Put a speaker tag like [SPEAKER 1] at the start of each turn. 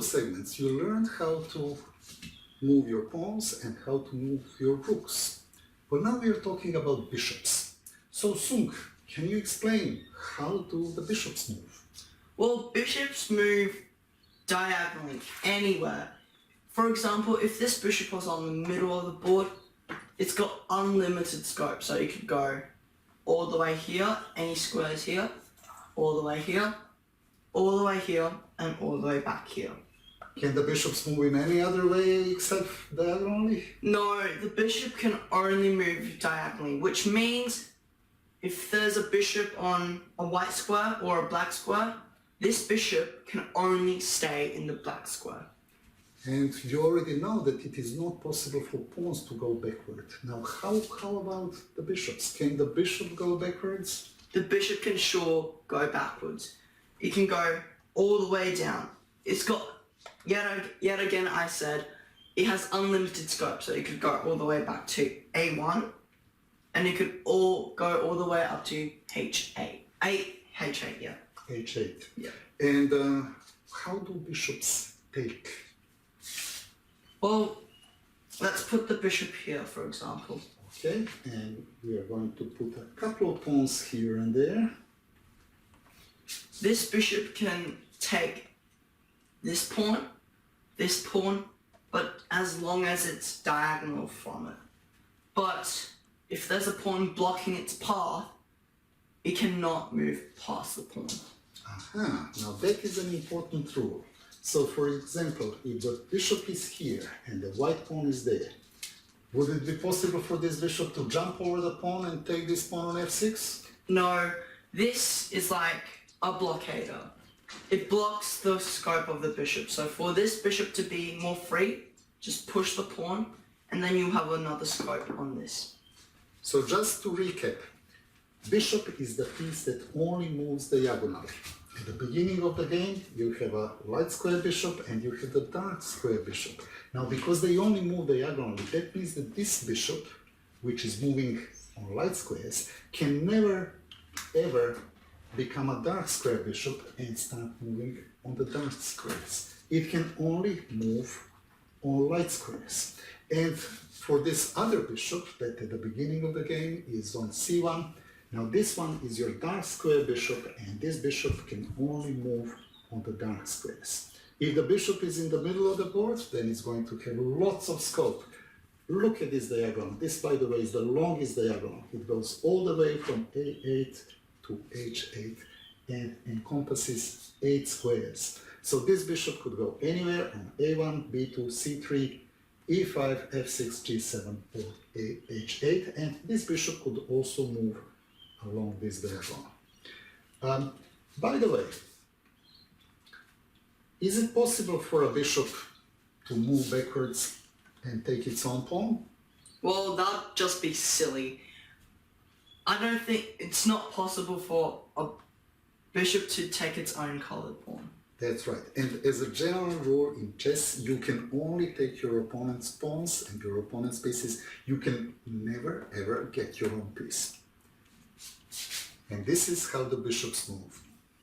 [SPEAKER 1] two segments, you learned how to move your pawns and how to move your rooks. But now we are talking about bishops. So Sung, can you explain how do the bishops move?
[SPEAKER 2] Well, bishops move diagonally anywhere. For example, if this bishop was on the middle of the board, it's got unlimited scope. So you could go all the way here, any squares here, all the way here, all the way here, and all the way back here.
[SPEAKER 1] Can the bishops move in any other way except diagonally?
[SPEAKER 2] No, the bishop can only move diagonally, which means if there's a bishop on a white square or a black square, this bishop can only stay in the black square.
[SPEAKER 1] And you already know that it is not possible for pawns to go backward. Now, how about the bishops? Can the bishop go backwards?
[SPEAKER 2] The bishop can sure go backwards. It can go all the way down. It's got, yet again I said, it has unlimited scope, so it could go all the way back to A1, and it could go all the way up to H8. H8, yeah.
[SPEAKER 1] H8.
[SPEAKER 2] Yeah.
[SPEAKER 1] And how do bishops take?
[SPEAKER 2] Well, let's put the bishop here, for example.
[SPEAKER 1] Okay, and we are going to put a couple of pawns here and there.
[SPEAKER 2] This bishop can take this pawn, but as long as it's diagonal from it. But if there's a pawn blocking its path, it cannot move past the pawn.
[SPEAKER 1] Aha, now that is an important rule. So for example, if the bishop is here and the white pawn is there, would it be possible for this bishop to jump over the pawn and take this pawn on f6?
[SPEAKER 2] No, this is like a blockader. It blocks the scope of the bishop. So for this bishop to be more free, just push the pawn and then you have another scope on this.
[SPEAKER 1] So just to recap, bishop is the piece that only moves diagonally. At the beginning of the game, you have a light square bishop and you have the dark square bishop. Now, because they only move diagonally, that means that this bishop, which is moving on light squares, can never, ever become a dark square bishop and start moving on the dark squares. It can only move on light squares. And for this other bishop, that at the beginning of the game is on c1, now this one is your dark square bishop, and this bishop can only move on the dark squares. If the bishop is in the middle of the board, then it's going to have lots of scope. Look at this diagonal. This, by the way, is the longest diagonal. It goes all the way from A8 to H8 and encompasses 8 squares. So this bishop could go anywhere on A1, B2, C3, E5, F6, G7, or H8, and this bishop could also move along this diagonal. By the way, is it possible for a bishop to move backwards and take its own pawn?
[SPEAKER 2] Well, that'd just be silly. I don't think it's not possible for a bishop to take its own colored pawn.
[SPEAKER 1] That's right. And as a general rule in chess, you can only take your opponent's pawns and your opponent's pieces. You can never ever get your own piece. And this is how the bishops move.